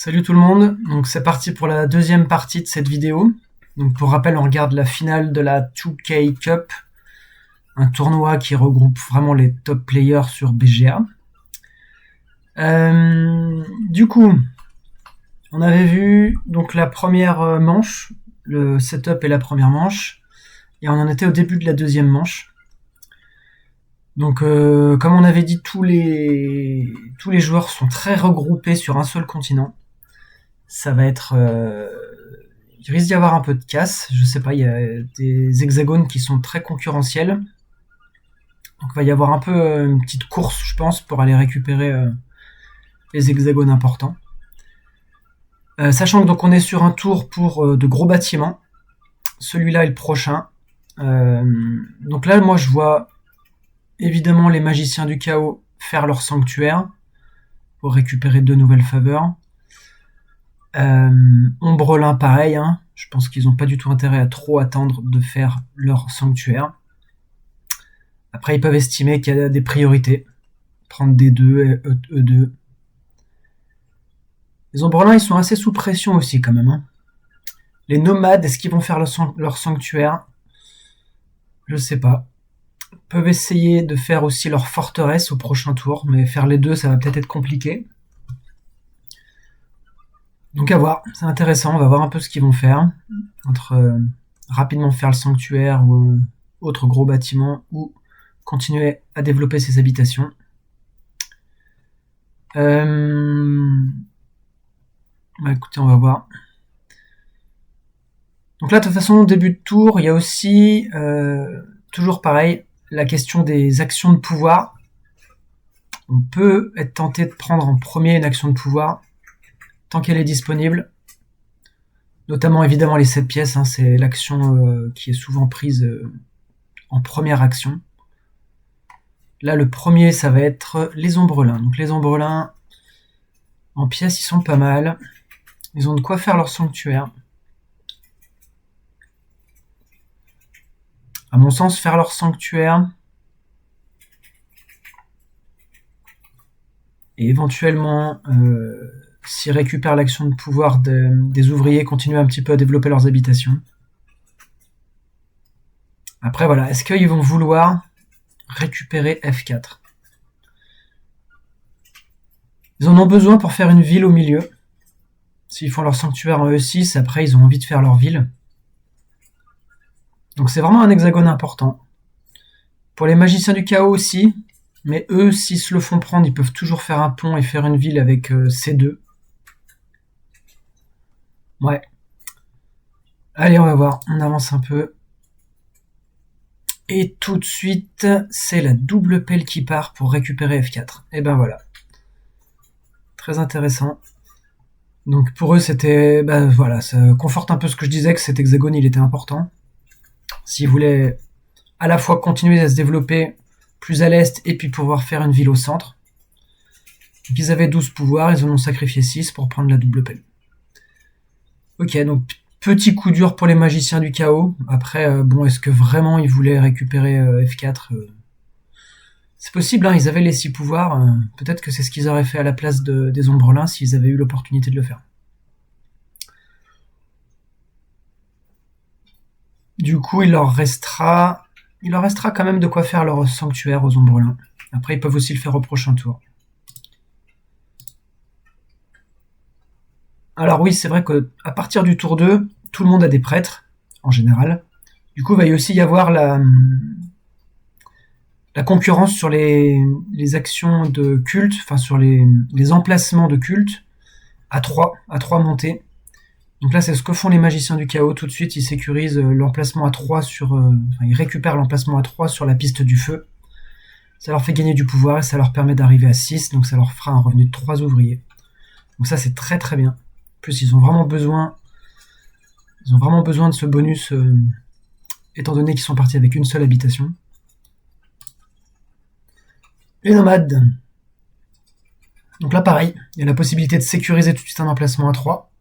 Salut tout le monde, donc c'est parti pour la deuxième partie de cette vidéo. Donc pour rappel, on regarde la finale de la 2K Cup, un tournoi qui regroupe vraiment les top players sur BGA. Du coup, on avait vu donc la première manche, le setup et la première manche, et on en était au début de la deuxième manche. Donc comme on avait dit, tous les joueurs sont très regroupés sur un seul continent. Ça va être... il risque d'y avoir un peu de casse. Je sais pas, il y a des hexagones qui sont très concurrentiels. Donc il va y avoir un peu une petite course, je pense, pour aller récupérer les hexagones importants. Sachant que donc on est sur un tour pour de gros bâtiments. Celui-là est le prochain. Donc là, moi, je vois évidemment les magiciens du chaos faire leur sanctuaire pour récupérer 2 nouvelles faveurs. Ombrelin pareil, hein. Je pense qu'ils n'ont pas du tout intérêt à trop attendre de faire leur sanctuaire. Après, ils peuvent estimer qu'il y a des priorités. Prendre D2, E2. Les Ombrelins, ils sont assez sous pression aussi quand même, hein. Les nomades, est-ce qu'ils vont faire leur sanctuaire? Je sais pas. Ils peuvent essayer de faire aussi leur forteresse au prochain tour, mais faire les deux, ça va peut-être être compliqué. Donc à voir, c'est intéressant, on va voir un peu ce qu'ils vont faire, entre rapidement faire le sanctuaire ou autre gros bâtiment, ou continuer à développer ses habitations. Bah écoutez, on va voir. Donc là, de toute façon, au début de tour, il y a aussi, toujours pareil, la question des actions de pouvoir. On peut être tenté de prendre en premier une action de pouvoir, tant qu'elle est disponible, notamment évidemment les 7 pièces, hein, c'est l'action qui est souvent prise en première action. Là, le premier, ça va être les Ombrelins. Donc les Ombrelins, en pièces, ils sont pas mal. Ils ont de quoi faire leur sanctuaire. À mon sens, faire leur sanctuaire et éventuellement, s'ils récupèrent l'action de pouvoir des ouvriers, continuer un petit peu à développer leurs habitations. Après, voilà, est-ce qu'ils vont vouloir récupérer F4? Ils en ont besoin pour faire une ville au milieu. S'ils font leur sanctuaire en E6, après, ils ont envie de faire leur ville. Donc c'est vraiment un hexagone important. Pour les magiciens du chaos aussi, mais eux, s'ils se le font prendre, ils peuvent toujours faire un pont et faire une ville avec C2. Ouais. Allez, on va voir. On avance un peu. Et tout de suite, c'est la double pelle qui part pour récupérer F4. Et ben voilà. Très intéressant. Donc pour eux, c'était... Ben voilà, ça conforte un peu ce que je disais, que cet hexagone, il était important. S'ils voulaient à la fois continuer à se développer plus à l'est et puis pouvoir faire une ville au centre. Donc ils avaient 12 pouvoirs, ils en ont sacrifié 6 pour prendre la double pelle. Ok, donc petit coup dur pour les magiciens du chaos. Après, bon, est-ce que vraiment ils voulaient récupérer F4 C'est possible, hein, ils avaient les 6 pouvoirs. Peut-être que c'est ce qu'ils auraient fait à la place des Ombrelins s'ils avaient eu l'opportunité de le faire. Du coup, il leur restera quand même de quoi faire leur sanctuaire aux Ombrelins. Après, ils peuvent aussi le faire au prochain tour. Alors oui, c'est vrai qu'à partir du tour 2, tout le monde a des prêtres, en général. Du coup, il va aussi y avoir la concurrence sur les actions de culte, enfin sur les emplacements de culte, à 3 montées. Donc là, c'est ce que font les magiciens du chaos. Tout de suite, ils sécurisent l'emplacement à 3 ils récupèrent l'emplacement à 3 sur la piste du feu. Ça leur fait gagner du pouvoir et ça leur permet d'arriver à 6, donc ça leur fera un revenu de 3 ouvriers. Donc ça, c'est très très bien. En plus, ils ont vraiment besoin de ce bonus, étant donné qu'ils sont partis avec une seule habitation. Les nomades. Donc là, pareil, il y a la possibilité de sécuriser tout de suite un emplacement à 3.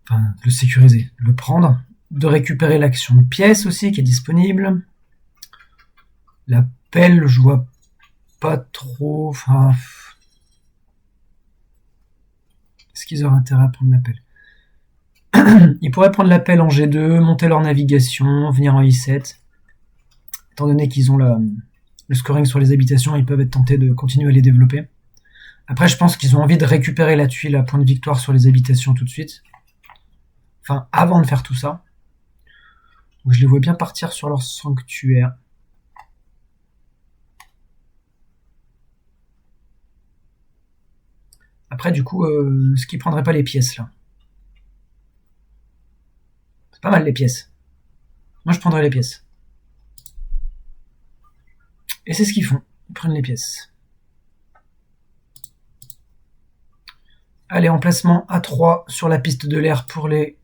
Enfin, de le sécuriser, de le prendre. De récupérer l'action de pièce aussi, qui est disponible. La pelle, je vois pas trop... Enfin... qu'ils auraient intérêt à prendre l'appel? Ils pourraient prendre l'appel en G2, monter leur navigation, venir en I7. Étant donné qu'ils ont le scoring sur les habitations, ils peuvent être tentés de continuer à les développer. Après, je pense qu'ils ont envie de récupérer la tuile à point de victoire sur les habitations tout de suite. Enfin, avant de faire tout ça. Donc, je les vois bien partir sur leur sanctuaire. Après, du coup, est-ce qu'ils prendraient pas les pièces, là? C'est pas mal, les pièces. Moi, je prendrais les pièces. Et c'est ce qu'ils font. Ils prennent les pièces. Allez, emplacement A3 sur la piste de l'air pour les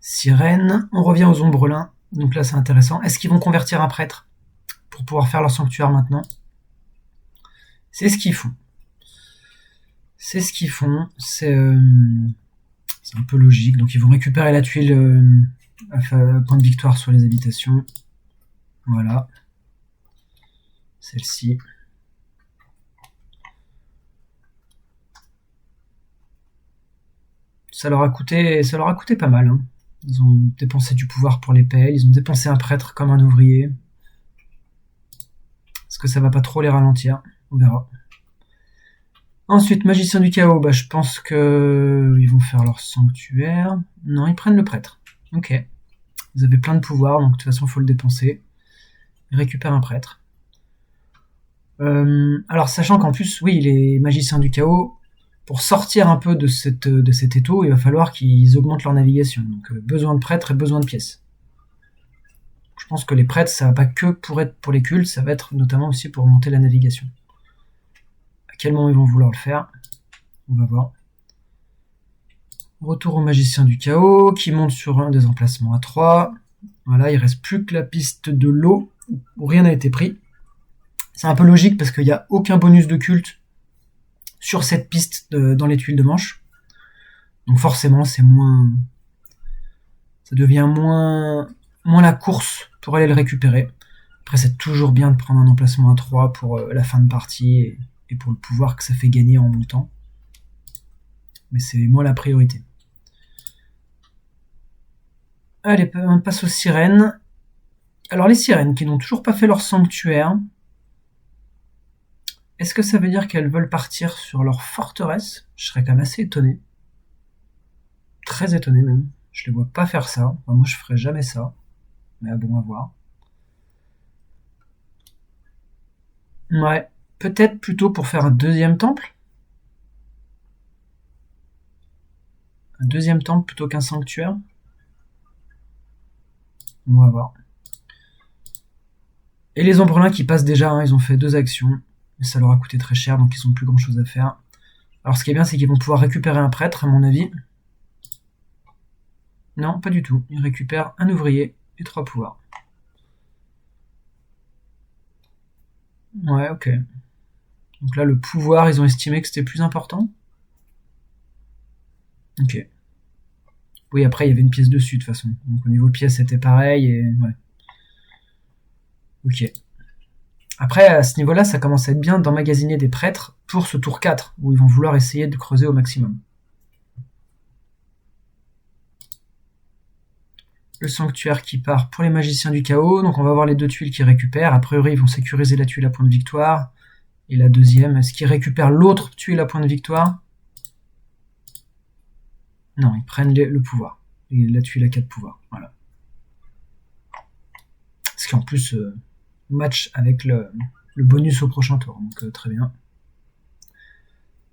sirènes. On revient aux ombrelins. Donc là, c'est intéressant. Est-ce qu'ils vont convertir un prêtre pour pouvoir faire leur sanctuaire maintenant? C'est ce qu'ils font. C'est ce qu'ils font. C'est un peu logique. Donc ils vont récupérer la tuile à point de victoire sur les habitations. Voilà. Celle-ci. Ça leur a coûté pas mal. Hein. Ils ont dépensé du pouvoir pour les pelles, ils ont dépensé un prêtre comme un ouvrier. Est-ce que ça va pas trop les ralentir? On verra. Ensuite, magicien du chaos, bah, je pense que ils vont faire leur sanctuaire. Non, ils prennent le prêtre. Ok. Ils avaient plein de pouvoir, donc de toute façon, il faut le dépenser. Ils récupèrent un prêtre. Alors, sachant qu'en plus, oui, les magiciens du chaos, pour sortir un peu de cet étau, il va falloir qu'ils augmentent leur navigation. Donc, besoin de prêtres et besoin de pièces. Je pense que les prêtres, ça va pas que pour être pour les cultes, ça va être notamment aussi pour monter la navigation. À quel moment ils vont vouloir le faire? On va voir. Retour au magicien du chaos, qui monte sur un des emplacements à 3. Voilà, il reste plus que la piste de l'eau, où rien n'a été pris. C'est un peu logique parce qu'il n'y a aucun bonus de culte sur cette piste dans les tuiles de manche. Donc forcément, c'est moins... Ça devient moins la course pour aller le récupérer. Après, c'est toujours bien de prendre un emplacement à 3 pour la fin de partie et pour le pouvoir que ça fait gagner en montant. Mais c'est moins la priorité. Allez, on passe aux sirènes. Alors les sirènes qui n'ont toujours pas fait leur sanctuaire, est-ce que ça veut dire qu'elles veulent partir sur leur forteresse? Je serais quand même assez étonné. Très étonné même. Je les vois pas faire ça. Enfin, moi je ferais jamais ça. Mais bon, à voir. Ouais. Peut-être plutôt pour faire un deuxième temple. Un deuxième temple plutôt qu'un sanctuaire. On va voir. Et les ombrelins qui passent déjà, hein, ils ont fait 2 actions. Mais ça leur a coûté très cher, donc ils ont plus grand chose à faire. Alors ce qui est bien, c'est qu'ils vont pouvoir récupérer un prêtre, à mon avis. Non, pas du tout. Ils récupèrent un ouvrier et 3 pouvoirs. Ouais, ok. Donc là, le pouvoir, ils ont estimé que c'était plus important. Ok. Oui, après, il y avait une pièce dessus, de toute façon. Donc au niveau pièce, c'était pareil, et ouais. Ok. Après, à ce niveau-là, ça commence à être bien d'emmagasiner des prêtres pour ce tour 4, où ils vont vouloir essayer de creuser au maximum. Le sanctuaire qui part pour les magiciens du chaos, donc on va voir les 2 tuiles qui récupèrent. A priori, ils vont sécuriser la tuile à point de victoire. Et la deuxième, est-ce qu'ils récupèrent l'autre tuile à point de victoire? Non, ils prennent le pouvoir. Et la tuile à 4 pouvoirs, voilà. Ce qui en plus match avec le bonus au prochain tour, donc très bien.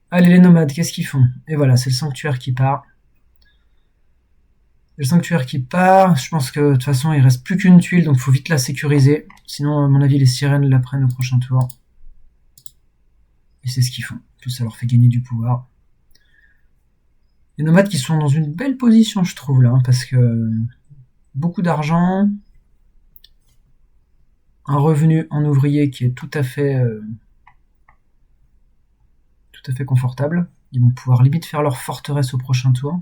Allez les nomades, qu'est-ce qu'ils font? Et voilà, c'est le sanctuaire qui part. Le sanctuaire qui part, je pense que de toute façon il reste plus qu'une tuile, donc il faut vite la sécuriser. Sinon, à mon avis, les sirènes la prennent au prochain tour. Et c'est ce qu'ils font. En plus, ça leur fait gagner du pouvoir. Les nomades qui sont dans une belle position, je trouve, là, parce que beaucoup d'argent, un revenu en ouvrier qui est tout à fait confortable. Ils vont pouvoir limite faire leur forteresse au prochain tour.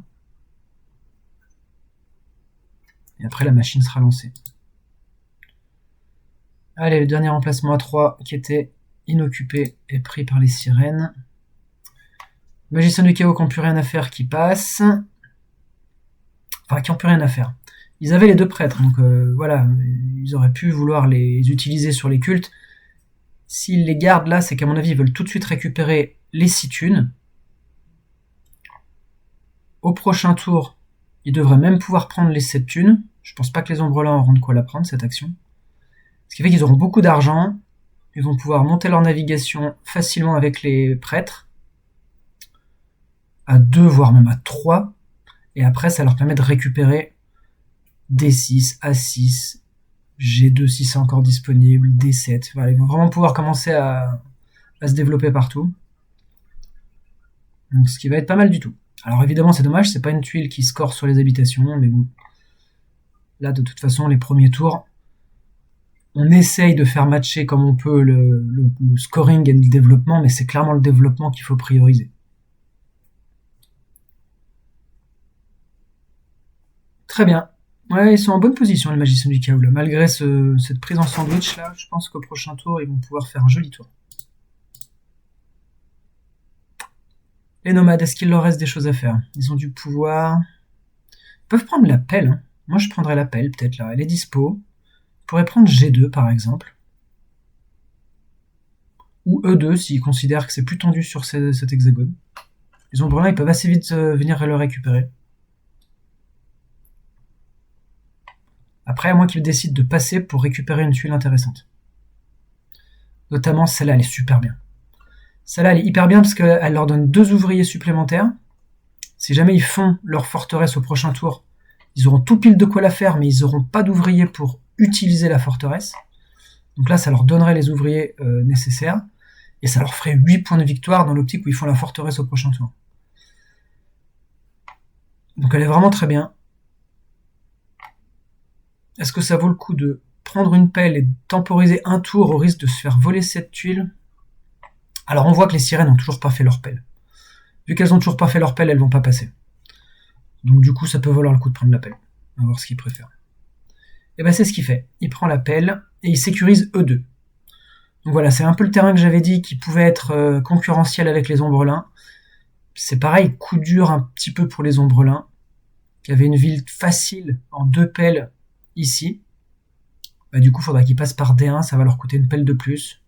Et après, la machine sera lancée. Allez, le dernier emplacement à 3 qui était inoccupé est pris par les sirènes. Magiciens du chaos qui n'ont plus rien à faire qui passent. Enfin, qui n'ont plus rien à faire. Ils avaient les 2 prêtres, donc voilà, ils auraient pu vouloir les utiliser sur les cultes. S'ils les gardent là, c'est qu'à mon avis, ils veulent tout de suite récupérer les 6 thunes. Au prochain tour, ils devraient même pouvoir prendre les 7 thunes. Je pense pas que les Ombrelins auront de quoi la prendre, cette action. Ce qui fait qu'ils auront beaucoup d'argent. Ils vont pouvoir monter leur navigation facilement avec les prêtres. À 2, voire même à 3. Et après, ça leur permet de récupérer D6, A6, G2 si c'est encore disponible, D7. Voilà, ils vont vraiment pouvoir commencer à se développer partout. Donc ce qui va être pas mal du tout. Alors évidemment c'est dommage, c'est pas une tuile qui score sur les habitations, mais bon. Là de toute façon les premiers tours, on essaye de faire matcher comme on peut le scoring et le développement, mais c'est clairement le développement qu'il faut prioriser. Très bien. Ouais, ils sont en bonne position les magiciens du chaos là. Malgré cette prise en sandwich là, je pense qu'au prochain tour ils vont pouvoir faire un joli tour. Les nomades, est-ce qu'il leur reste des choses à faire? Ils ont du pouvoir. Ils peuvent prendre la pelle. Hein. Moi je prendrais la pelle peut-être là. Elle est dispo. Ils pourraient prendre G2 par exemple. Ou E2 s'ils considèrent que c'est plus tendu sur cet hexagone. Les Ombrelins ils peuvent assez vite venir le récupérer. Après, à moins qu'ils décident de passer pour récupérer une tuile intéressante. Notamment, celle-là, elle est super bien. Celle-là, elle est hyper bien parce qu'elle leur donne 2 ouvriers supplémentaires. Si jamais ils font leur forteresse au prochain tour, ils auront tout pile de quoi la faire, mais ils n'auront pas d'ouvriers pour utiliser la forteresse. Donc là, ça leur donnerait les ouvriers nécessaires. Et ça leur ferait 8 points de victoire dans l'optique où ils font la forteresse au prochain tour. Donc elle est vraiment très bien. Est-ce que ça vaut le coup de prendre une pelle et de temporiser un tour au risque de se faire voler cette tuile? Alors on voit que les sirènes n'ont toujours pas fait leur pelle. Vu qu'elles n'ont toujours pas fait leur pelle, elles vont pas passer. Donc du coup, ça peut valoir le coup de prendre la pelle. On va voir ce qu'il préfère. Et ben c'est ce qu'il fait. Il prend la pelle et il sécurise E2. Donc voilà, c'est un peu le terrain que j'avais dit qui pouvait être concurrentiel avec les Ombrelins. C'est pareil, coup dur un petit peu pour les Ombrelins, qui avaient une ville facile en 2 pelles ici. Bah, du coup, il faudra qu'ils passent par D1, ça va leur coûter une pelle de plus.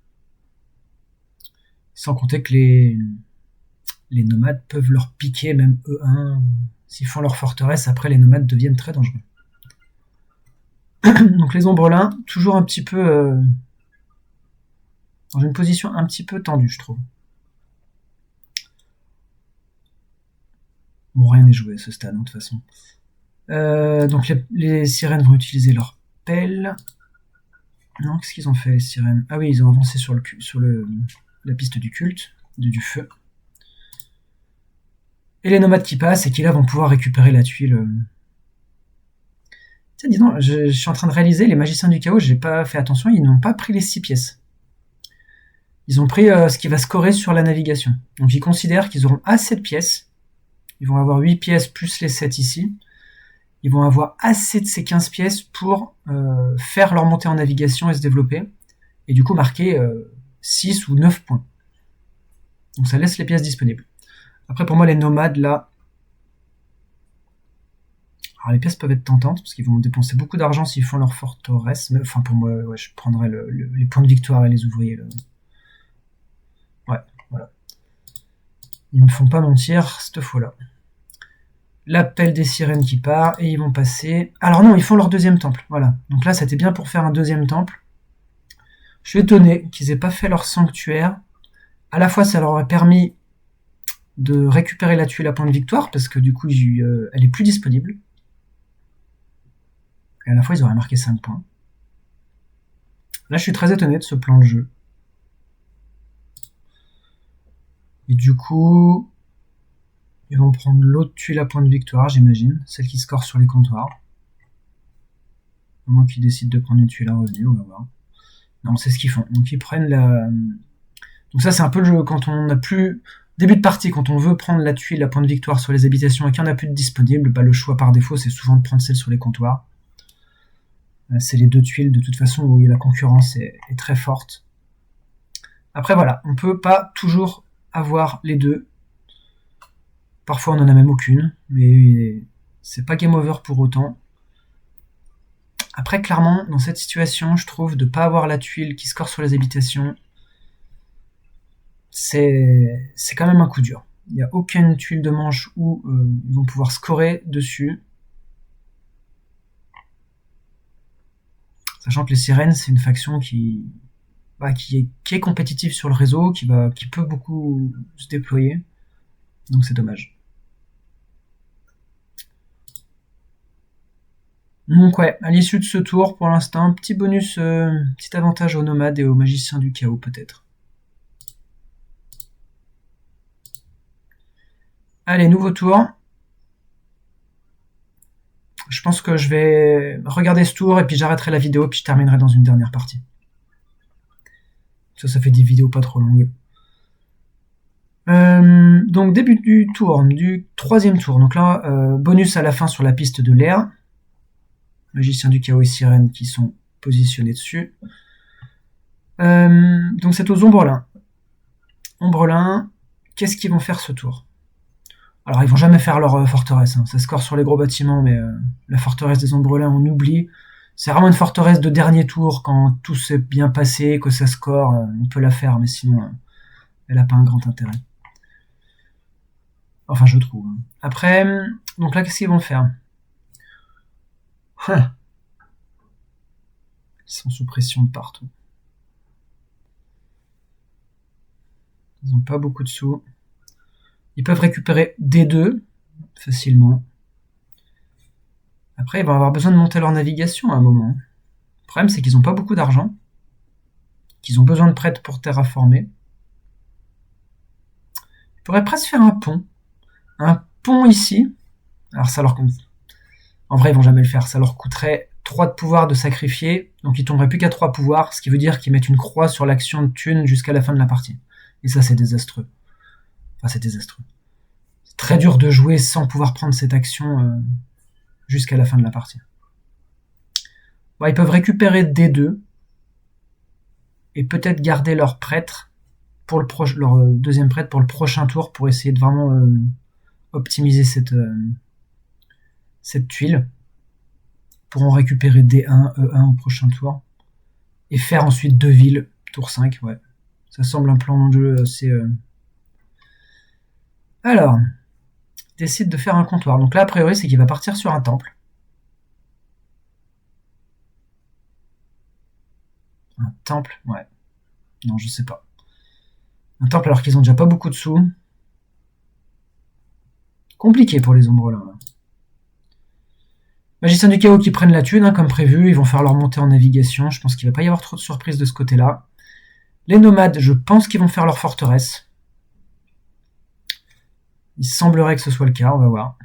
Sans compter que les nomades peuvent leur piquer même E1. S'ils font leur forteresse, après les nomades deviennent très dangereux. Donc les Ombrelins, toujours un petit peu dans une position un petit peu tendue, je trouve. Bon, rien n'est joué à ce stade, de toute façon. Donc les sirènes vont utiliser leur pelle. Non, qu'est-ce qu'ils ont fait, les sirènes? Ah oui, ils ont avancé sur la piste du culte, du feu. Et les nomades qui passent et qui là vont pouvoir récupérer la tuile. Tiens, dis donc, je suis en train de réaliser, les magiciens du chaos, j'ai pas fait attention, ils n'ont pas pris les 6 pièces. Ils ont pris ce qui va scorer sur la navigation. Donc ils considèrent qu'ils auront assez de pièces. Ils vont avoir 8 pièces plus les 7 ici. Ils vont avoir assez de ces 15 pièces pour faire leur montée en navigation et se développer. Et du coup marquer 6 ou 9 points. Donc ça laisse les pièces disponibles. Après pour moi les nomades là... Alors les pièces peuvent être tentantes parce qu'ils vont dépenser beaucoup d'argent s'ils font leur forteresse. Mais enfin pour moi ouais, je prendrais les points de victoire et les ouvriers. Là. Ouais, voilà. Ils me font pas mentir cette fois-là. L'appel des sirènes qui part, et ils vont passer... Alors non, ils font leur 2e temple, voilà. Donc là, c'était bien pour faire un 2e temple. Je suis étonné qu'ils aient pas fait leur sanctuaire. À la fois, ça leur aurait permis de récupérer la tuile à point de victoire, parce que du coup, elle est plus disponible. Et à la fois, ils auraient marqué 5 points. Là, je suis très étonné de ce plan de jeu. Et du coup... Ils vont prendre l'autre tuile à point de victoire, j'imagine. Celle qui score sur les comptoirs. À moins qu'ils décident de prendre une tuile à revenu, on va voir. Non, c'est ce qu'ils font. Donc ils prennent la... Donc ça, c'est un peu le jeu. Quand on n'a plus... Début de partie, quand on veut prendre la tuile à point de victoire sur les habitations et qu'il n'y en a plus de disponible, bah, le choix par défaut, c'est souvent de prendre celle sur les comptoirs. C'est les 2 tuiles, de toute façon, où la concurrence est très forte. Après, voilà. On peut pas toujours avoir les 2. Parfois on en a même aucune, mais c'est pas game over pour autant. Après, clairement, dans cette situation, je trouve de pas avoir la tuile qui score sur les habitations, c'est quand même un coup dur. Il n'y a aucune tuile de manche où ils vont pouvoir scorer dessus. Sachant que les sirènes, c'est une faction qui est compétitive sur le réseau, qui peut beaucoup se déployer. Donc c'est dommage. Donc ouais, à l'issue de ce tour, pour l'instant, petit bonus, petit avantage aux nomades et aux magiciens du chaos peut-être. Allez, nouveau tour. Je pense que je vais regarder ce tour et puis j'arrêterai la vidéo puis je terminerai dans une dernière partie. Ça fait des vidéos pas trop longues. Donc début du tour, du troisième tour. Donc là, bonus à la fin sur la piste de l'air. Magicien du chaos et sirène qui sont positionnés dessus. Donc c'est aux ombrelins. Ombrelins, qu'est-ce qu'ils vont faire ce tour? Alors ils vont jamais faire leur forteresse, hein. Ça score sur les gros bâtiments, mais la forteresse des ombrelins on oublie. C'est vraiment une forteresse de dernier tour, quand tout s'est bien passé, que ça score, on peut la faire, mais sinon elle a pas un grand intérêt. Enfin je trouve. Après, donc là qu'est-ce qu'ils vont faire? Ils sont sous pression de partout. Ils n'ont pas beaucoup de sous. Ils peuvent récupérer D2 facilement. Après, ils vont avoir besoin de monter leur navigation à un moment. Le problème, c'est qu'ils n'ont pas beaucoup d'argent, qu'ils ont besoin de prêtres pour terraformer. Ils pourraient presque faire un pont. Un pont ici. Alors ça leur coûte... En vrai, ils vont jamais le faire. Ça leur coûterait 3 de pouvoir de sacrifier, donc ils tomberaient plus qu'à 3 pouvoirs, ce qui veut dire qu'ils mettent une croix sur l'action de thune jusqu'à la fin de la partie. Et ça, c'est désastreux. Enfin, c'est désastreux. C'est très dur de jouer sans pouvoir prendre cette action jusqu'à la fin de la partie. Bon, ils peuvent récupérer D2 et peut-être garder leur prêtre pour leur deuxième prêtre pour le prochain tour, pour essayer de vraiment optimiser cette tuile, pour en récupérer D1, E1 au prochain tour et faire ensuite 2 villes tour 5. Ouais, ça semble un plan de jeu assez... Alors, décide de faire un comptoir. Donc là, a priori, c'est qu'il va partir sur un temple. Un temple, ouais. Non, je sais pas. Un temple alors qu'ils ont déjà pas beaucoup de sous. Compliqué pour les ombrelins, là. Magiciens du chaos qui prennent la thune, hein, comme prévu. Ils vont faire leur montée en navigation. Je pense qu'il va pas y avoir trop de surprises de ce côté-là. Les nomades, je pense qu'ils vont faire leur forteresse. Il semblerait que ce soit le cas, on va voir.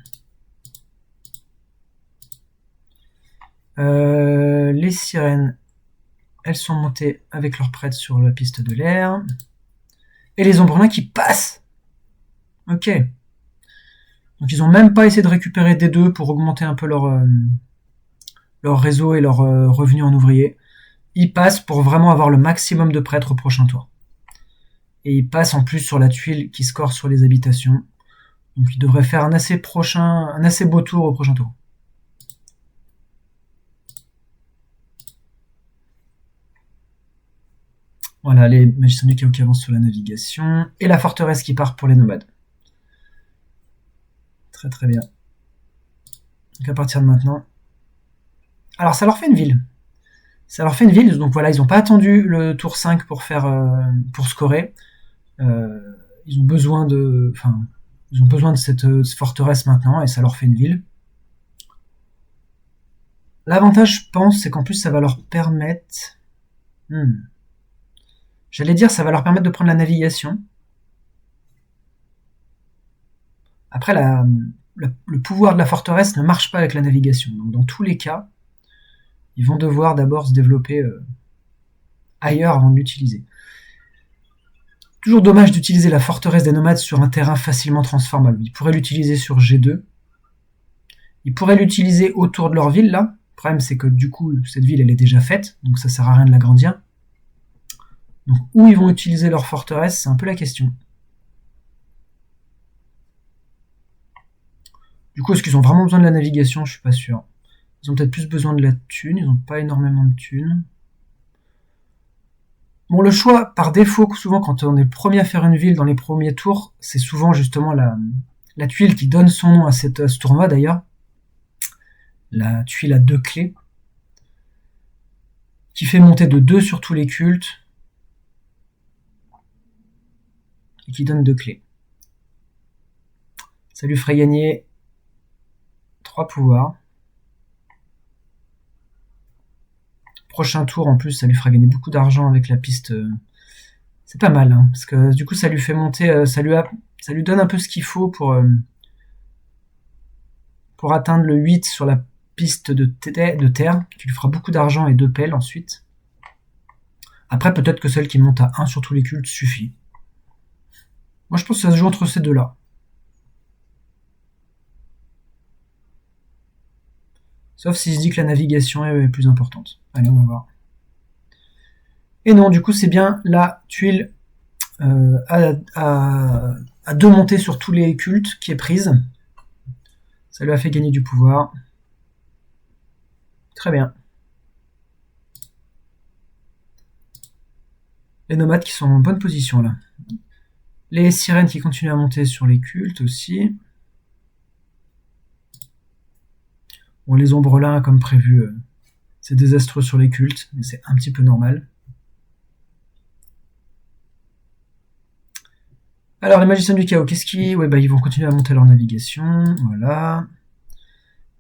Les sirènes, elles sont montées avec leurs prêtres sur la piste de l'air. Et les ombrelins qui passent. Ok. Donc ils ont même pas essayé de récupérer des deux pour augmenter un peu leur réseau et leur revenu en ouvrier. Ils passent pour vraiment avoir le maximum de prêtres au prochain tour. Et ils passent en plus sur la tuile qui score sur les habitations. Donc ils devraient faire un assez beau tour au prochain tour. Voilà, les magiciens du chaos qui avancent sur la navigation. Et la forteresse qui part pour les nomades. Très très bien. Donc à partir de maintenant... Alors ça leur fait une ville. Ça leur fait une ville, donc voilà, ils n'ont pas attendu le tour 5 pour scorer. Ils ont besoin de cette forteresse maintenant, et ça leur fait une ville. L'avantage, je pense, c'est qu'en plus ça va leur permettre... J'allais dire, ça va leur permettre de prendre la navigation. Après, le pouvoir de la forteresse ne marche pas avec la navigation. Donc dans tous les cas, ils vont devoir d'abord se développer ailleurs avant de l'utiliser. Toujours dommage d'utiliser la forteresse des nomades sur un terrain facilement transformable. Ils pourraient l'utiliser sur G2. Ils pourraient l'utiliser autour de leur ville, là. Le problème, c'est que du coup, cette ville, elle est déjà faite, donc ça sert à rien de l'agrandir. Donc, où ils vont utiliser leur forteresse, c'est un peu la question. Du coup, est-ce qu'ils ont vraiment besoin de la navigation? Je suis pas sûr. Ils ont peut-être plus besoin de la thune, ils ont pas énormément de thunes. Bon, le choix, par défaut, souvent quand on est le premier à faire une ville dans les premiers tours, c'est souvent justement la tuile qui donne son nom à ce tournoi d'ailleurs. La tuile à 2 clés. Qui fait monter de 2 sur tous les cultes. Et qui donne 2 clés. Ça lui ferait gagner 3 pouvoirs. Prochain tour, en plus, ça lui fera gagner beaucoup d'argent avec la piste. C'est pas mal, hein, parce que du coup, ça lui fait monter, ça lui donne un peu ce qu'il faut pour atteindre le 8 sur la piste de terre, qui lui fera beaucoup d'argent et 2 pelles ensuite. Après, peut-être que celle qui monte à 1 sur tous les cultes suffit. Moi, je pense que ça se joue entre ces deux-là. Sauf s'il se dit que la navigation est plus importante. Allez, on va voir. Et non, du coup, c'est bien la tuile à 2 montées sur tous les cultes qui est prise. Ça lui a fait gagner du pouvoir. Très bien. Les nomades qui sont en bonne position là. Les sirènes qui continuent à monter sur les cultes aussi. Bon, les ombrelins, comme prévu, c'est désastreux sur les cultes, mais c'est un petit peu normal. Alors, les magiciens du chaos, qu'est-ce qu'ils... Ouais, bah, ils vont continuer à monter leur navigation, voilà.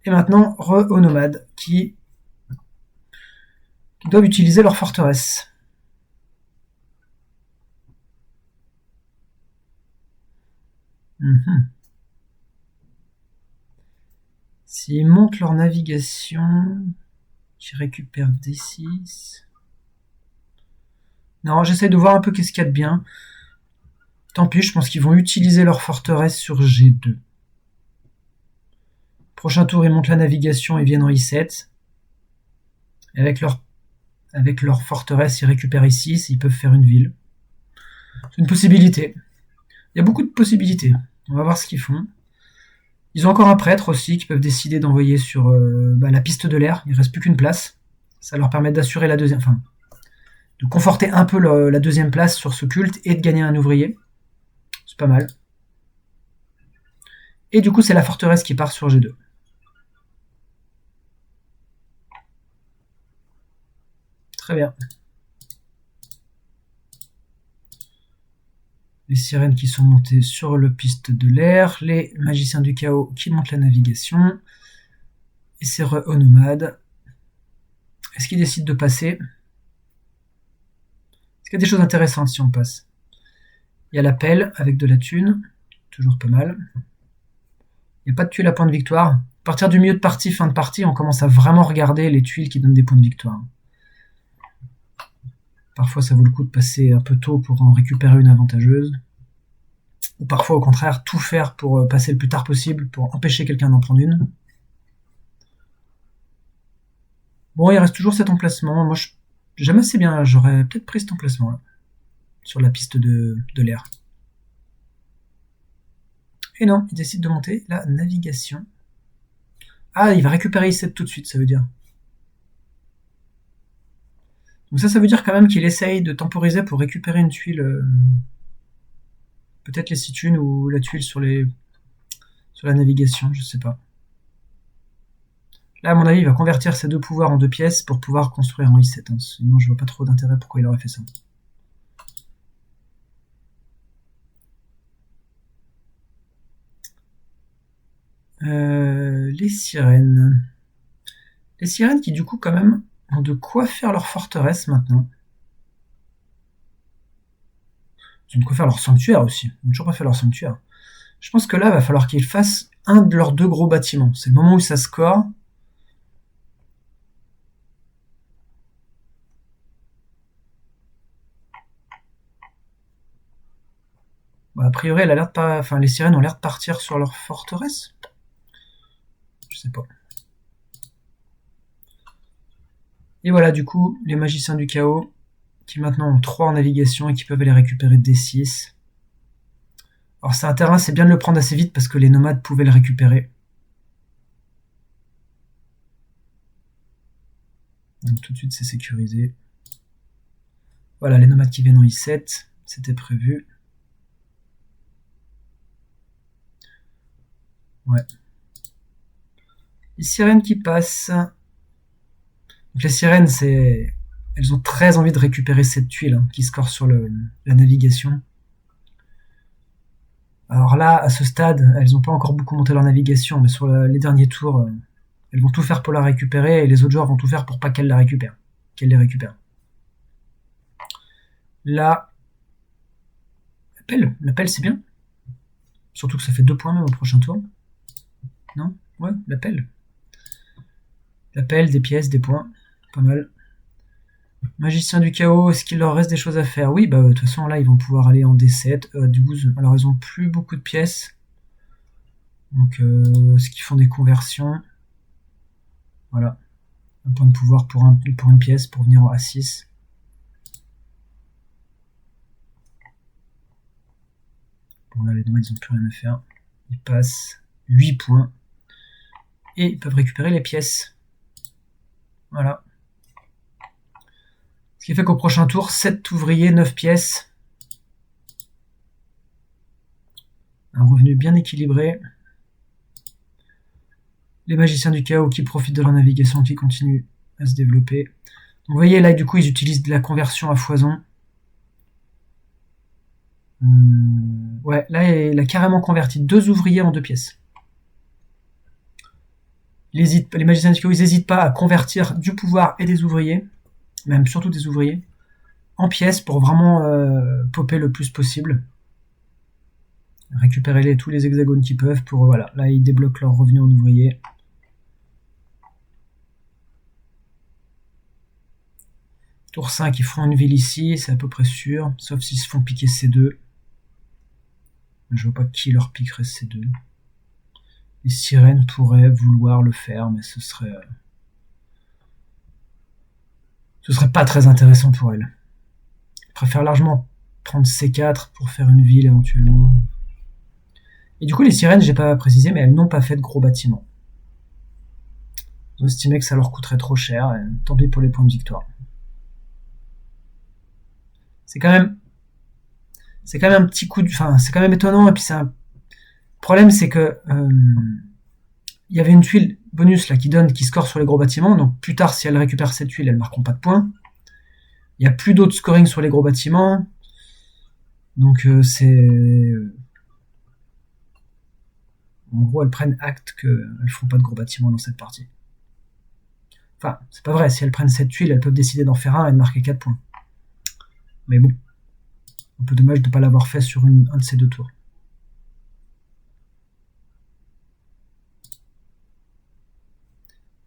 Et maintenant, aux nomades, qui doivent utiliser leur forteresse. S'ils montent leur navigation, qui récupère D6... Non, j'essaie de voir un peu qu'est-ce qu'il y a de bien. Tant pis, je pense qu'ils vont utiliser leur forteresse sur G2. Prochain tour, ils montent la navigation et viennent en I7. Et avec leur forteresse, ils récupèrent I6 et ils peuvent faire une ville. C'est une possibilité. Il y a beaucoup de possibilités. On va voir ce qu'ils font. Ils ont encore un prêtre aussi qui peuvent décider d'envoyer sur la piste de l'air. Il ne reste plus qu'une place. Ça leur permet d'assurer la deuxième... Enfin, de conforter un peu la deuxième place sur ce culte et de gagner un ouvrier. C'est pas mal. Et du coup, c'est la forteresse qui part sur G2. Très bien. Les sirènes qui sont montées sur le piste de l'air, les magiciens du chaos qui montent la navigation, et c'est aux nomades. Est-ce qu'ils décident de passer? Est-ce qu'il y a des choses intéressantes si on passe? Il y a la pelle avec de la thune, toujours pas mal. Il n'y a pas de tuile à point de victoire. À partir du milieu de partie, fin de partie, on commence à vraiment regarder les tuiles qui donnent des points de victoire. Parfois, ça vaut le coup de passer un peu tôt pour en récupérer une avantageuse. Ou parfois, au contraire, tout faire pour passer le plus tard possible pour empêcher quelqu'un d'en prendre une. Bon, il reste toujours cet emplacement. Moi, j'aime assez bien. J'aurais peut-être pris cet emplacement-là. Sur la piste de l'air. Et non, il décide de monter la navigation. Ah, il va récupérer I7 tout de suite, ça veut dire. Donc ça veut dire quand même qu'il essaye de temporiser pour récupérer une tuile. Peut-être les 6 thunes ou la tuile sur la navigation, je sais pas. Là, à mon avis, il va convertir ses 2 pouvoirs en 2 pièces pour pouvoir construire en I7. Hein. Sinon, je vois pas trop d'intérêt pourquoi il aurait fait ça. Les sirènes. Les sirènes qui, du coup, quand même, ont de quoi faire leur forteresse maintenant. Ils ont de quoi faire leur sanctuaire aussi. Ils n'ont toujours pas fait leur sanctuaire. Je pense que là, il va falloir qu'ils fassent un de leurs 2 gros bâtiments. C'est le moment où ça score. Bon, a priori, elle a l'air de pas... Enfin, les sirènes ont l'air de partir sur leur forteresse. Je sais pas. Et voilà, du coup, les magiciens du chaos, qui maintenant ont 3 en navigation et qui peuvent aller récupérer D6. Alors c'est un terrain, c'est bien de le prendre assez vite parce que les nomades pouvaient le récupérer. Donc tout de suite c'est sécurisé. Voilà, les nomades qui viennent en I7, c'était prévu. Ouais. Les sirènes qui passent. Donc les sirènes, elles ont très envie de récupérer cette tuile hein, qui score sur la navigation. Alors là, à ce stade, elles n'ont pas encore beaucoup monté leur navigation, mais sur les derniers tours, elles vont tout faire pour la récupérer, et les autres joueurs vont tout faire pour pas qu'elles les récupèrent. Là, l'appel c'est bien. Surtout que ça fait 2 points même au prochain tour. Non? Ouais, l'appel. L'appel, des pièces, des points. Pas mal. Magicien du chaos, est-ce qu'il leur reste des choses à faire? Oui, bah de toute façon là ils vont pouvoir aller en D7, 12. Alors ils ont plus beaucoup de pièces. Donc ce qu'ils font des conversions. Voilà. Un point de pouvoir pour une pièce pour venir en A6. Bon là les nomades ils ont plus rien à faire. Ils passent 8 points. Et ils peuvent récupérer les pièces. Voilà. Ce qui fait qu'au prochain tour, 7 ouvriers, 9 pièces. Un revenu bien équilibré. Les magiciens du chaos qui profitent de leur navigation, qui continuent à se développer. Donc vous voyez là, du coup, ils utilisent de la conversion à foison. Ouais, là, il a carrément converti 2 ouvriers en 2 pièces. Les magiciens du chaos, ils n'hésitent pas à convertir du pouvoir et des ouvriers, même surtout des ouvriers, en pièces pour vraiment popper le plus possible. Récupérer tous les hexagones qu'ils peuvent pour, voilà, là ils débloquent leur revenu en ouvrier. Tour 5, ils feront une ville ici, c'est à peu près sûr, sauf s'ils se font piquer C2. Je vois pas qui leur piquerait C2. Les sirènes pourraient vouloir le faire, mais ce serait pas très intéressant pour elles. Je préfère largement prendre C4 pour faire une ville éventuellement. Et du coup, les sirènes, j'ai pas précisé, mais elles n'ont pas fait de gros bâtiments. Ils ont estimé que ça leur coûterait trop cher, et tant pis pour les points de victoire. C'est quand même un petit coup de... Enfin, c'est quand même étonnant, et puis c'est un... Le problème, c'est que il y avait une tuile bonus là qui score sur les gros bâtiments, donc plus tard, si elle récupère cette tuile, elles marqueront pas de points. Il n'y a plus d'autres scoring sur les gros bâtiments, donc c'est... En gros, elles prennent acte qu'elles ne feront pas de gros bâtiments dans cette partie. Enfin, c'est pas vrai, si elles prennent cette tuile, elles peuvent décider d'en faire un et de marquer 4 points. Mais bon, un peu dommage de ne pas l'avoir fait sur un de ces 2 tours.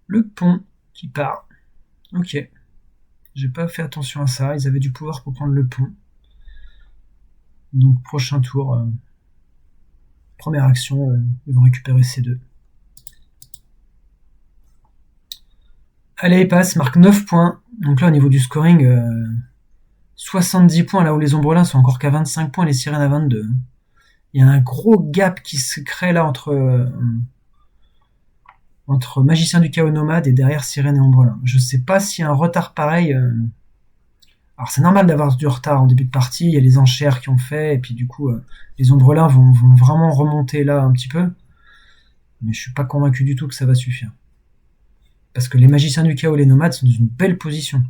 Le pont qui part. Ok. J'ai pas fait attention à ça, ils avaient du pouvoir pour prendre le pont. Donc prochain tour, première action, ils vont récupérer ces 2. Allez, il passe, marque 9 points. Donc là, au niveau du scoring, 70 points, là où les ombrelins sont encore qu'à 25 points, les sirènes à 22. Il y a un gros gap qui se crée là entre magicien du chaos nomade et derrière sirène et ombrelin. Je sais pas s'il y a un retard pareil. Alors c'est normal d'avoir du retard en début de partie, il y a les enchères qui ont fait, et puis du coup, les ombrelins vont vraiment remonter là un petit peu. Mais je suis pas convaincu du tout que ça va suffire. Parce que les magiciens du chaos et les nomades sont dans une belle position.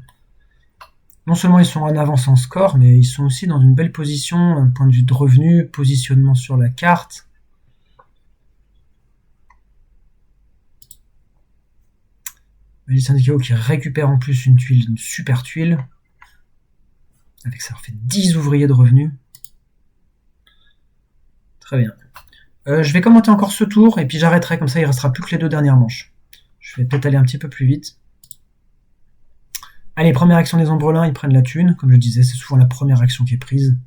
Non seulement ils sont en avance en score, mais ils sont aussi dans une belle position, d'un point de vue de revenu, positionnement sur la carte. Magicien du chaos qui récupère en plus une tuile, une super tuile. Avec ça, fait 10 ouvriers de revenus. Très bien. Je vais commenter encore ce tour, et puis j'arrêterai, comme ça il restera plus que les 2 dernières manches. Je vais peut-être aller un petit peu plus vite. Allez, première action des ombrelins, ils prennent la thune. Comme je disais, c'est souvent la première action qui est prise.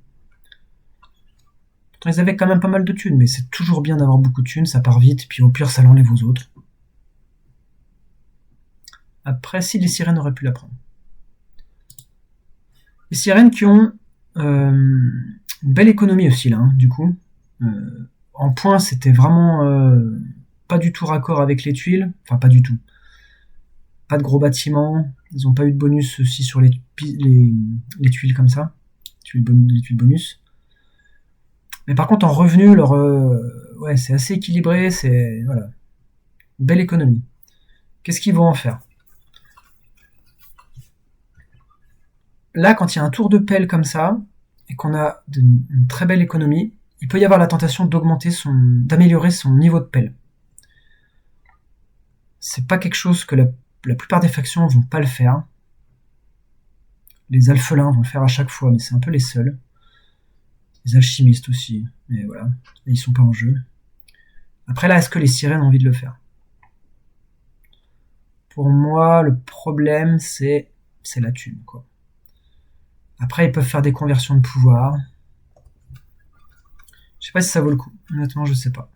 Pourtant, ils avaient quand même pas mal de thunes, mais c'est toujours bien d'avoir beaucoup de thunes, ça part vite, puis au pire, ça l'enlève aux autres. Après, si les sirènes auraient pu la prendre. Les sirènes qui ont une belle économie aussi, là, hein, du coup. En points, c'était vraiment pas du tout raccord avec les tuiles. Enfin, pas du tout. pas de gros bâtiments. Ils n'ont pas eu de bonus aussi sur les tuiles comme ça. Les tuiles bonus. Mais par contre, en revenu, ouais, c'est assez équilibré. C'est voilà, belle économie. Qu'est-ce qu'ils vont en faire? Là, quand il y a un tour de pelle comme ça, et qu'on a une très belle économie, il peut y avoir la tentation d'améliorer son niveau de pelle. C'est pas quelque chose que la plupart des factions vont pas le faire. Les alphelins vont le faire à chaque fois, mais c'est un peu les seuls. Les alchimistes aussi, mais voilà, et ils sont pas en jeu. Après là, est-ce que les sirènes ont envie de le faire? Pour moi, le problème, c'est la thune, quoi. Après, ils peuvent faire des conversions de pouvoir. Je sais pas si ça vaut le coup. Honnêtement, je sais pas.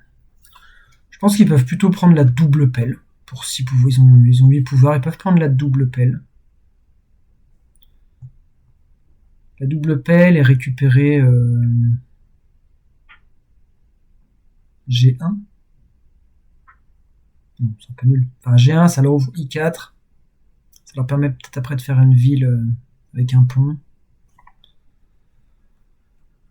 Je pense qu'ils peuvent plutôt prendre la double pelle. Pour 6 pouvoirs, ils ont 8 pouvoirs, ils peuvent prendre la double pelle. La double pelle est récupérée G1. Non, c'est un peu nul. Enfin, G1, ça leur ouvre I4. Ça leur permet peut-être après de faire une ville avec un pont.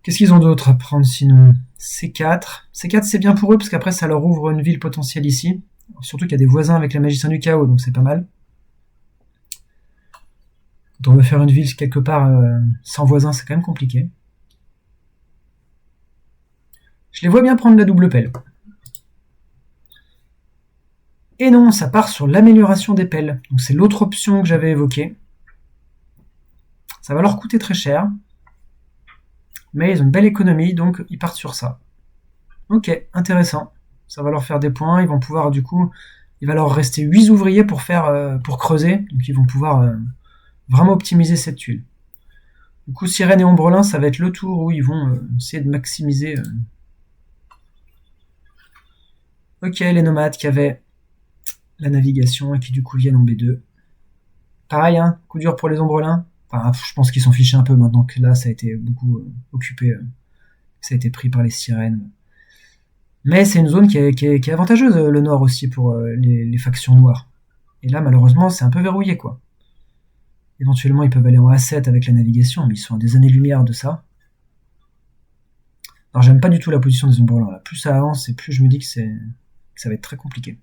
Qu'est-ce qu'ils ont d'autre à prendre sinon? C4. C4, c'est bien pour eux, parce qu'après, ça leur ouvre une ville potentielle ici. Surtout qu'il y a des voisins avec les magiciens du chaos, donc c'est pas mal. Quand on veut faire une ville quelque part sans voisins, c'est quand même compliqué. Je les vois bien prendre la double pelle. Et non, ça part sur l'amélioration des pelles. Donc c'est l'autre option que j'avais évoquée. Ça va leur coûter très cher. Mais ils ont une belle économie, donc ils partent sur ça. Ok, intéressant. Ça va leur faire des points. Ils vont pouvoir, du coup, il va leur rester 8 ouvriers pour creuser. Donc ils vont pouvoir vraiment optimiser cette tuile. Du coup, Sirène et Ombrelin, ça va être le tour où ils vont essayer de maximiser. Ok, les nomades qui avaient la navigation et qui du coup viennent en B2. Pareil, hein, coup dur pour les Ombrelins. Enfin, je pense qu'ils s'en fichent un peu maintenant que là, ça a été beaucoup occupé. Ça a été pris par les sirènes. Mais c'est une zone qui est avantageuse, le nord aussi, pour les factions noires. Et là, malheureusement, c'est un peu verrouillé, quoi. Éventuellement, ils peuvent aller en A7 avec la navigation, mais ils sont à des années-lumière de ça. Alors, j'aime pas du tout la position des Ombrelins, là. Plus ça avance, et plus je me dis que ça va être très compliqué.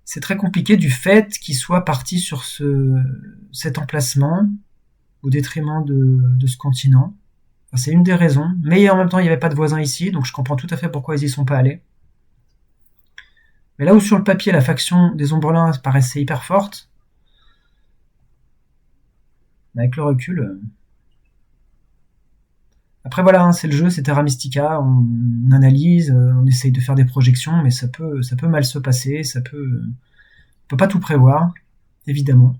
C'est très compliqué du fait qu'ils soient partis sur cet emplacement au détriment de ce continent. Enfin, c'est une des raisons. Mais en même temps, il n'y avait pas de voisins ici, donc je comprends tout à fait pourquoi ils y sont pas allés. Mais là où sur le papier, la faction des Ombrelins paraissait hyper forte, avec le recul... Après voilà, hein, c'est le jeu, c'est Terra Mystica, on analyse, on essaye de faire des projections, mais ça peut mal se passer, on peut pas tout prévoir, évidemment.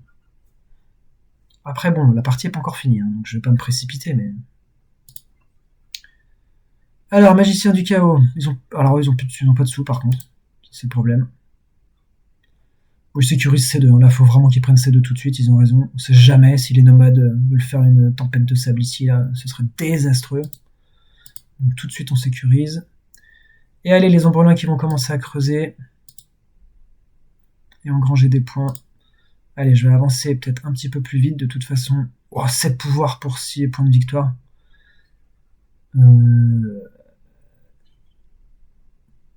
Après bon, la partie est pas encore finie, hein, donc je vais pas me précipiter, mais... Alors, Magicien du Chaos, ils ont pas de sous par contre, c'est le problème. Ils sécurisent C2, là faut vraiment qu'ils prennent C2 tout de suite, ils ont raison. On sait jamais si les nomades veulent faire une tempête de sable ici, là, ce serait désastreux. Donc tout de suite on sécurise. Et allez, les Ombrelins qui vont commencer à creuser. Et engranger des points. Allez, je vais avancer peut-être un petit peu plus vite de toute façon. Oh, 7 pouvoirs pour 6 points de victoire. Ils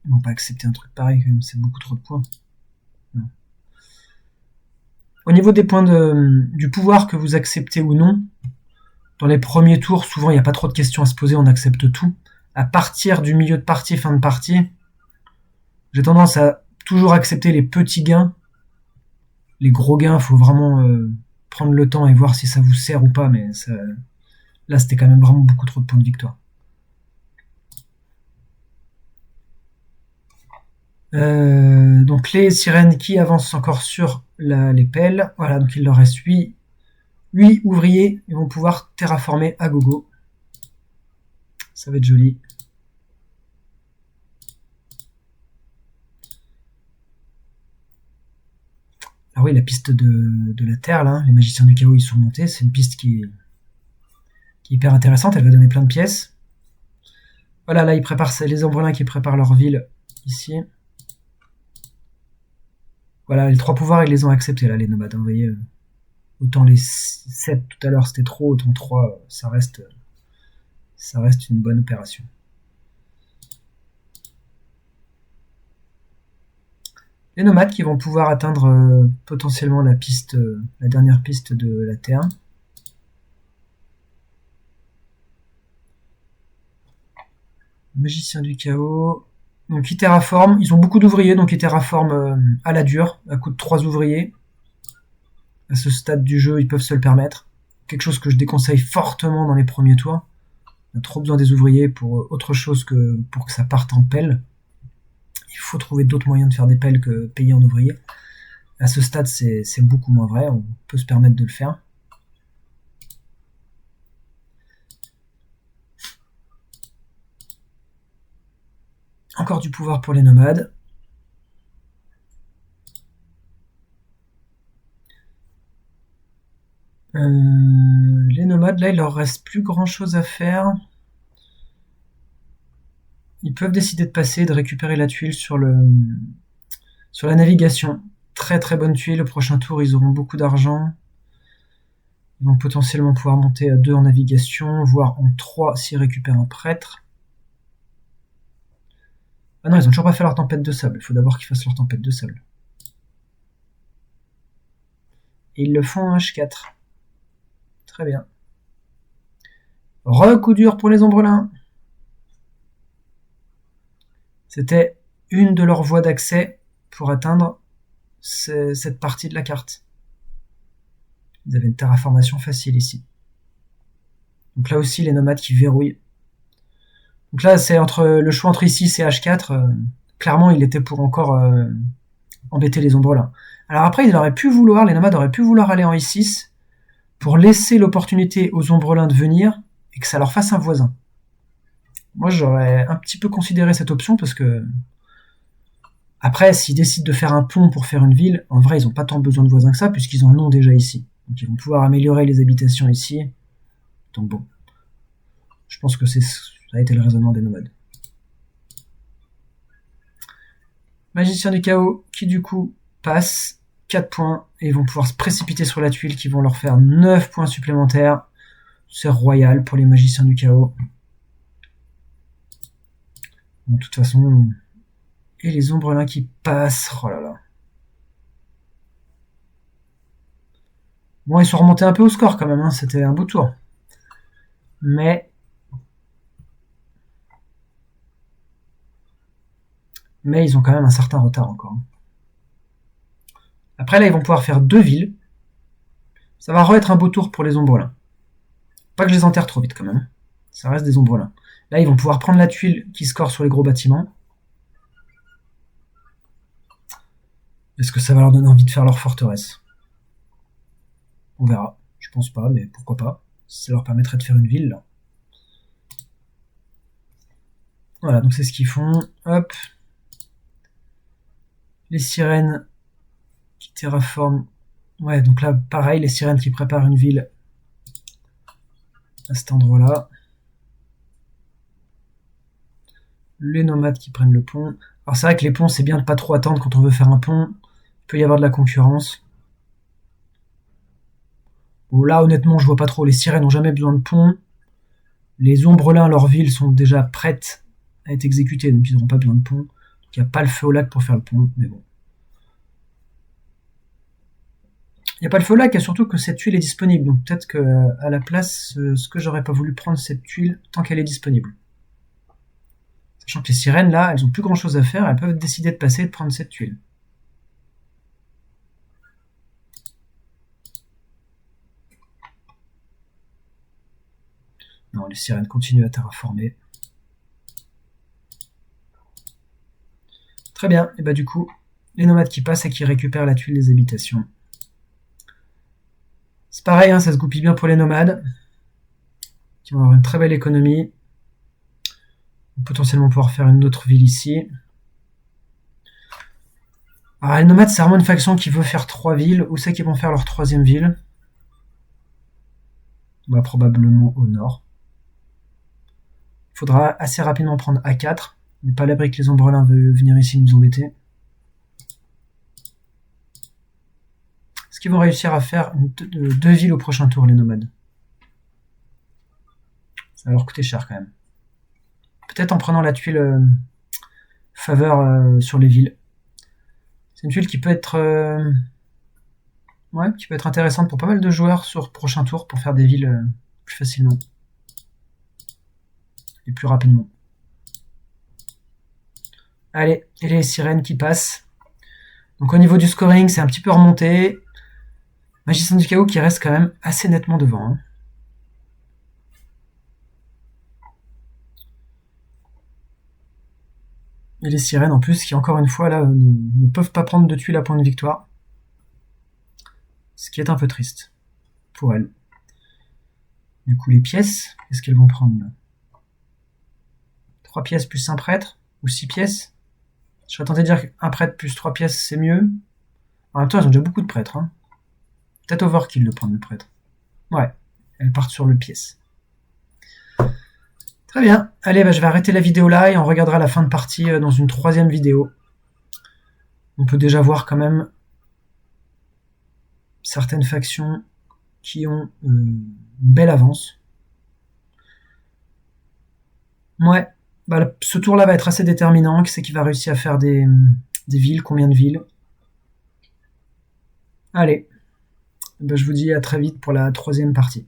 vont pas accepter un truc pareil quand même, c'est beaucoup trop de points. Non. Au niveau des points du pouvoir que vous acceptez ou non, dans les premiers tours, souvent il n'y a pas trop de questions à se poser, on accepte tout. À partir du milieu de partie, fin de partie, j'ai tendance à toujours accepter les petits gains. Les gros gains, faut vraiment prendre le temps et voir si ça vous sert ou pas, mais là c'était quand même vraiment beaucoup trop de points de victoire. Donc les sirènes qui avancent encore sur les pelles. Voilà, donc il leur reste 8 ouvriers. Ils vont pouvoir terraformer à gogo. Ça va être joli. Ah oui, la piste de la Terre, là, les magiciens du chaos, ils sont montés. C'est une piste qui est hyper intéressante. Elle va donner plein de pièces. Voilà, là, ils préparent les Ombrelins qui préparent leur ville ici. Voilà, les 3 pouvoirs, ils les ont acceptés, là, les nomades. Hein, vous voyez, autant les 7 tout à l'heure, c'était trop, autant 3, ça reste une bonne opération. Les nomades qui vont pouvoir atteindre potentiellement la dernière piste de la Terre. Magicien du chaos. Donc ils terraforment, ils ont beaucoup d'ouvriers, donc ils terraforment à la dure, à coup de 3 ouvriers. À ce stade du jeu, ils peuvent se le permettre. Quelque chose que je déconseille fortement dans les premiers tours. On a trop besoin des ouvriers pour autre chose que pour que ça parte en pelle. Il faut trouver d'autres moyens de faire des pelles que payer en ouvriers. À ce stade, c'est beaucoup moins vrai, on peut se permettre de le faire. Encore du pouvoir pour les nomades. Les nomades, là, il leur reste plus grand chose à faire. Ils peuvent décider de passer, de récupérer la tuile sur la navigation. Très très bonne tuile, au prochain tour ils auront beaucoup d'argent. Ils vont potentiellement pouvoir monter à 2 en navigation, voire en 3 s'ils récupèrent un prêtre. Ah non, ils ont toujours pas fait leur tempête de sable, il faut d'abord qu'ils fassent leur tempête de sable. Et ils le font en H4. Très bien. Coup dur pour les ombrelins. C'était une de leurs voies d'accès pour atteindre cette partie de la carte. Ils avaient une terraformation facile ici. Donc là aussi, les nomades qui verrouillent. Donc là, c'est le choix entre ici et H4. Clairement, il était pour encore embêter les ombrelins. Alors après, les nomades auraient pu vouloir aller en I6 pour laisser l'opportunité aux ombrelins de venir et que ça leur fasse un voisin. Moi, j'aurais un petit peu considéré cette option parce que après, s'ils décident de faire un pont pour faire une ville, en vrai, ils n'ont pas tant besoin de voisins que ça puisqu'ils en ont déjà ici. Donc ils vont pouvoir améliorer les habitations ici. Donc bon, je pense que ça a été le raisonnement des nomades. Magicien du chaos qui du coup passe 4 points et ils vont pouvoir se précipiter sur la tuile qui vont leur faire 9 points supplémentaires. C'est royal pour les magiciens du chaos. De toute façon, et les ombrelins qui passent, oh là là. Bon, ils sont remontés un peu au score quand même, hein. C'était un beau tour. Mais ils ont quand même un certain retard encore. Après là, ils vont pouvoir faire 2 villes. Ça va re-être un beau tour pour les ombrelins. Pas que je les enterre trop vite quand même. Ça reste des ombrelins. Là, ils vont pouvoir prendre la tuile qui score sur les gros bâtiments. Est-ce que ça va leur donner envie de faire leur forteresse? On verra. Je pense pas, mais pourquoi pas. Ça leur permettrait de faire une ville, là. Voilà, donc c'est ce qu'ils font. Hop. Les sirènes qui terraforment. Ouais, donc là, pareil, les sirènes qui préparent une ville à cet endroit-là. Les nomades qui prennent le pont. Alors c'est vrai que les ponts, c'est bien de pas trop attendre quand on veut faire un pont. Il peut y avoir de la concurrence. Bon, là, honnêtement, je vois pas trop. Les sirènes n'ont jamais besoin de pont. Les ombrelins, leurs villes sont déjà prêtes à être exécutées, donc ils n'auront pas besoin de pont. Il n'y a pas le feu au lac pour faire le pont, mais bon. Il n'y a pas le feu au lac, et surtout que cette tuile est disponible. Donc peut-être qu'à la place, ce que j'aurais pas voulu prendre cette tuile tant qu'elle est disponible. Sachant que les sirènes, là, elles ont plus grand chose à faire, elles peuvent décider de passer et de prendre cette tuile. Non, les sirènes continuent à terraformer. Très bien, et bah du coup, les nomades qui passent et qui récupèrent la tuile des habitations. C'est pareil, hein, ça se goupille bien pour les nomades, qui vont avoir une très belle économie. Potentiellement pouvoir faire une autre ville ici. Alors les nomades, c'est vraiment une faction qui veut faire 3 villes. Où c'est qu'ils vont faire leur 3e ville? Bah, probablement au nord. Il faudra assez rapidement prendre A4. On n'est pas à l'abri que les ombrelins veulent venir ici nous embêter. qu'ils vont réussir à faire deux villes au prochain tour, les nomades? Ça va leur coûter cher quand même. Peut-être en prenant la tuile faveur sur les villes. C'est une tuile qui peut être qui peut être intéressante pour pas mal de joueurs sur prochain tour pour faire des villes plus facilement et plus rapidement. Allez, et les sirènes qui passent. Donc au niveau du scoring, c'est un petit peu remonté. Magicien du chaos qui reste quand même assez nettement devant. Hein. Et les sirènes en plus qui encore une fois là ne peuvent pas prendre de tuiles à point de victoire. Ce qui est un peu triste pour elles. Du coup les pièces, qu'est-ce qu'elles vont prendre là? 3 pièces plus un prêtre, ou 6 pièces. Je serais tenté de dire qu'un prêtre plus 3 pièces c'est mieux. En même temps elles ont déjà beaucoup de prêtres. Hein. Peut-être overkill de prendre le prêtre. Ouais, elles partent sur le pièce. Très bien, allez, je vais arrêter la vidéo là et on regardera la fin de partie dans une troisième vidéo. On peut déjà voir quand même certaines factions qui ont une belle avance. Ouais, ce tour-là va être assez déterminant. Qui c'est qui va réussir à faire des villes? Combien de villes? Allez, je vous dis à très vite pour la troisième partie.